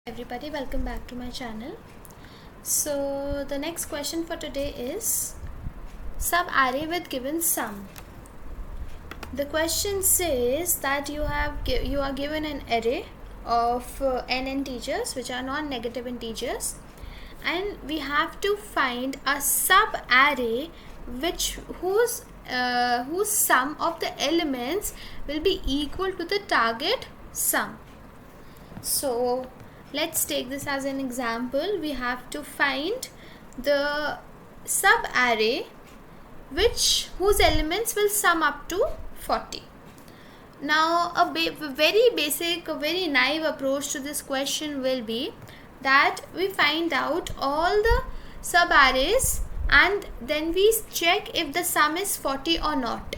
Everybody, welcome back to my channel. So the next question for today is sub array with given sum. The question says that you are given an array of n integers which are non-negative integers, and we have to find a sub array whose sum of the elements will be equal to the target sum. So let's take this as an example. We have to find the sub array whose elements will sum up to 40. Now a very basic, a very naive approach to this question will be that we find out all the sub arrays and then we check if the sum is 40 or not.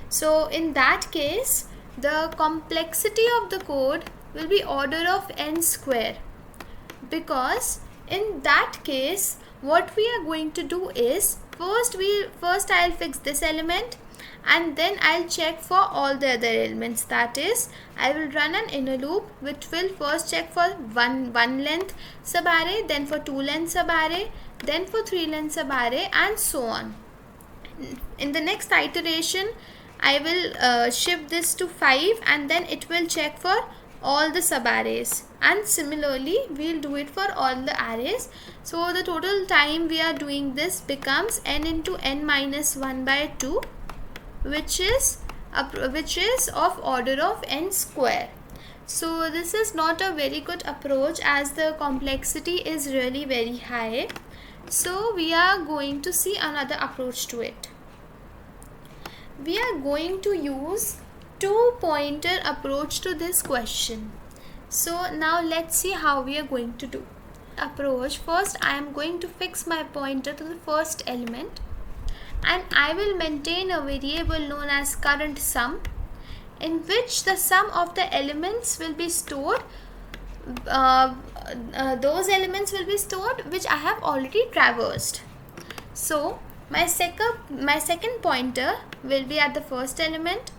So in that case, the complexity of the code will be order of n square, because in that case what we are going to do is first I'll fix this element and then I'll check for all the other elements. That is, I will run an inner loop which will first check for one length sub array, then for 2 length sub array, then for 3 length sub array, and so on. In the next iteration I will shift this to 5 and then it will check for all the sub arrays, and similarly we'll do it for all the arrays. So the total time we are doing this becomes n into n minus 1 by 2, which is of order of n square. So this is not a very good approach as the complexity is really very high. So we are going to see another approach to it. We are going to use two-pointer approach to this question. So now let's see how we are going to do approach. First I am going to fix my pointer to the first element and I will maintain a variable known as current sum, in which the sum of the elements will be stored. Those elements will be stored which I have already traversed. So my second pointer will be at the first element.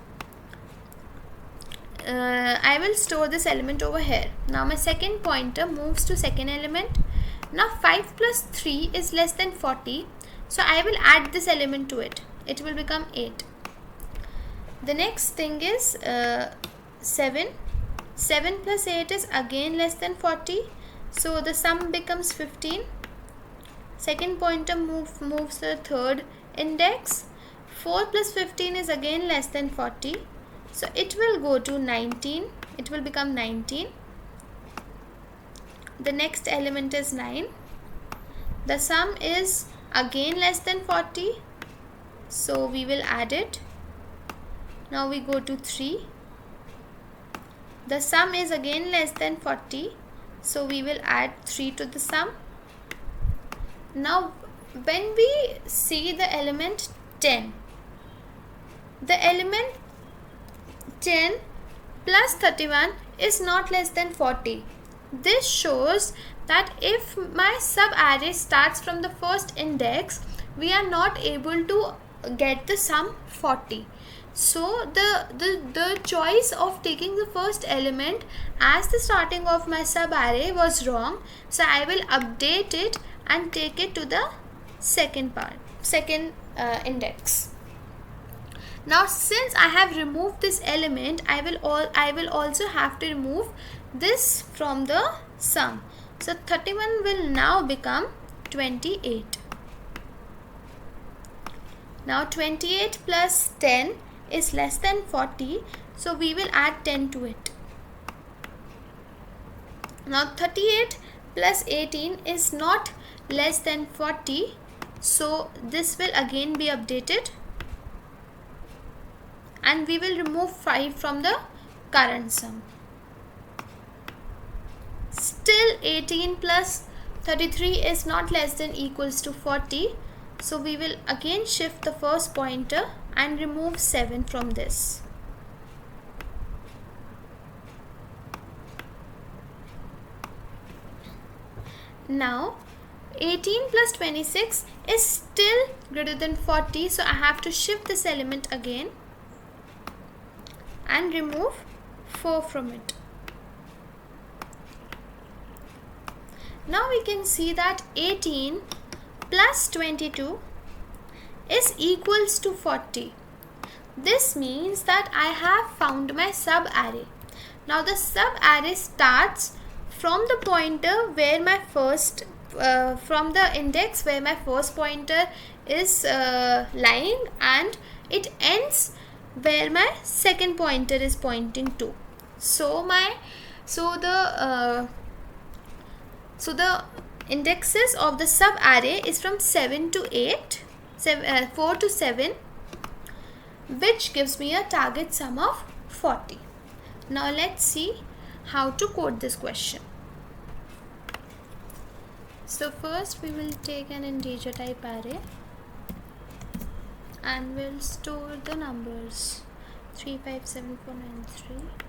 I will store this element over here. Now my second pointer moves to second element. Now 5 plus 3 is less than 40, so I will add this element to it. It will become 8. The next thing is 7. 7 plus 8 is again less than 40, so the sum becomes 15. Second pointer moves to the third index. 4 plus 15 is again less than 40, so it will go to 19. It will become 19. The next element is 9. The sum is again less than 40, so we will add it. Now we go to 3. The sum is again less than 40, so we will add 3 to the sum. Now when we see the element 10, the element 10 plus 31 is not less than 40. This shows that if my sub array starts from the first index, we are not able to get the sum 40. So the choice of taking the first element as the starting of my sub array was wrong, so I will update it and take it to the second index. Now since I have removed this element, I will also have to remove this from the sum. So 31 will now become 28. Now 28 plus 10 is less than 40, so we will add 10 to it. Now 38 plus 18 is not less than 40, so this will again be updated, and we will remove 5 from the current sum. Still 18 plus 33 is not less than equals to 40, so we will again shift the first pointer and remove 7 from this. Now 18 plus 26 is still greater than 40, so I have to shift this element again and remove 4 from it. Now we can see that 18 plus 22 is equals to 40. This means that I have found my sub-array. Now the sub-array starts from the pointer where my first, from the index where my first pointer is lying, and it ends where my second pointer is pointing to. So the indexes of the sub-array is from 7 to 8, 4 to 7, which gives me a target sum of 40. Now let's see how to code this question. So first we will take an integer type array and we'll store the numbers 357493.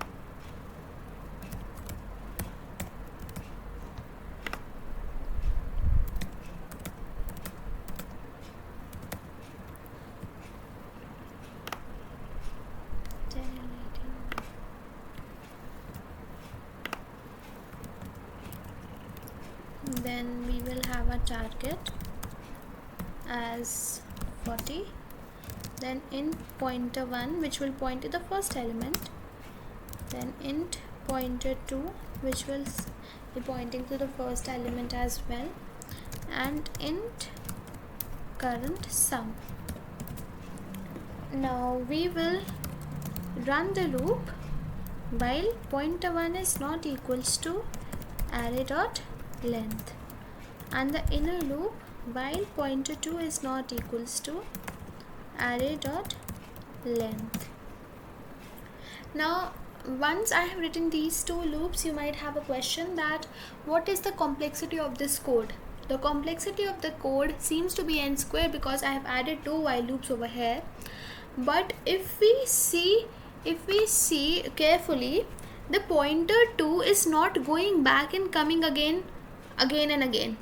Then we will have a target as 40, then int pointer 1 which will point to the first element, then int pointer 2 which will be pointing to the first element as well, and int current sum. Now we will run the loop while pointer 1 is not equals to array dot length, and the inner loop while pointer 2 is not equals to array dot length. Now once I have written these two loops, you might have a question that what is the complexity of this code? The complexity of the code seems to be n square because I have added two while loops over here. But if we see carefully, the pointer 2 is not going back and coming again and again.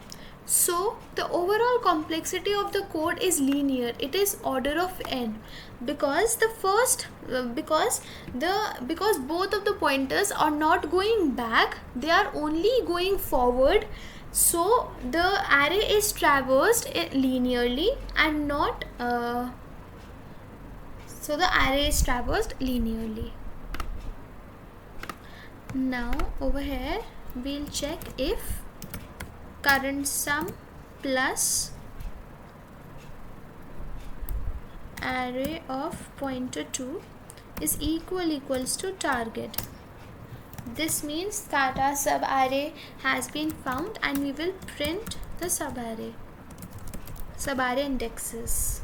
So the overall complexity of the code is linear. It is order of n because because both of the pointers are not going back, they are only going forward. So the array is traversed linearly and not so the array is traversed linearly. Now over here we'll check if current sum plus array of pointer 2 is equals to target. This means that our sub array has been found, and we will print the sub array indexes.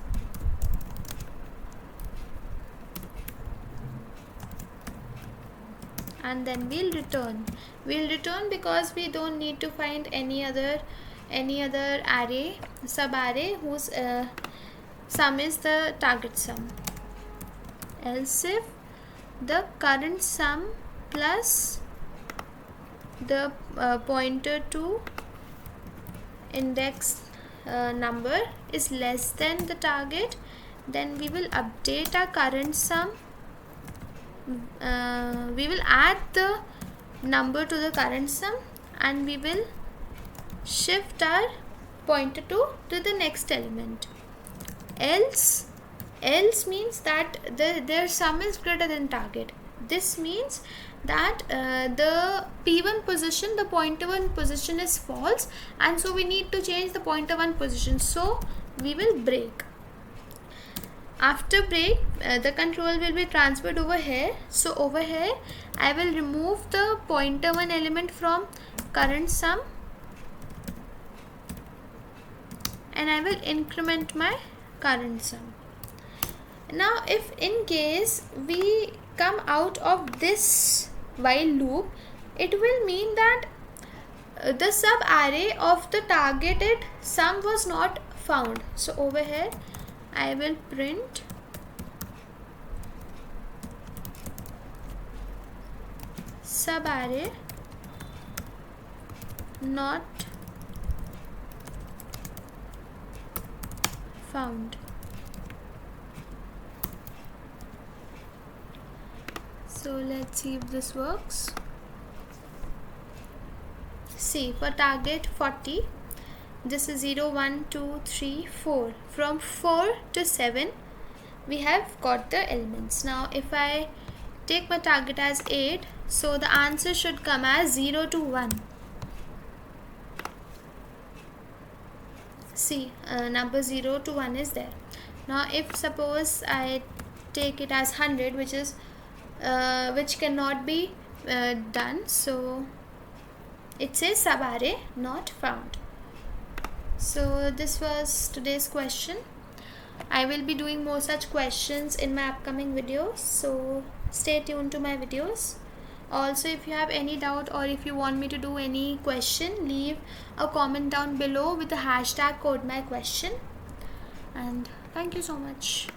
And then we'll return because we don't need to find any other array, sub array whose sum is the target sum. Else if the current sum plus the pointer to index number is less than the target, then we will update our current sum. We will add the number to the current sum, and we will shift our pointer to the next element. Else means that their sum is greater than target. This means that the P1 position, the pointer 1 position is false, and so we need to change the pointer 1 position. So we will break. After break, the control will be transferred over here. So over here I will remove the pointer 1 element from current sum, and I will increment my current sum. Now if in case we come out of this while loop, it will mean that the sub array of the targeted sum was not found. So over here I will print sub array not found. So let's see if this works. See, for target 40, this is 0, 1, 2, 3, 4. From 4 to 7, we have got the elements. Now, if I take my target as 8, so the answer should come as 0 to 1. See, number 0 to 1 is there. Now, if suppose I take it as 100, which cannot be done, so it says subarray not found. So this was today's question. I will be doing more such questions in my upcoming videos, so stay tuned to my videos. Also, if you have any doubt or if you want me to do any question, leave a comment down below with the hashtag #CodeMyQuestion. And thank you so much.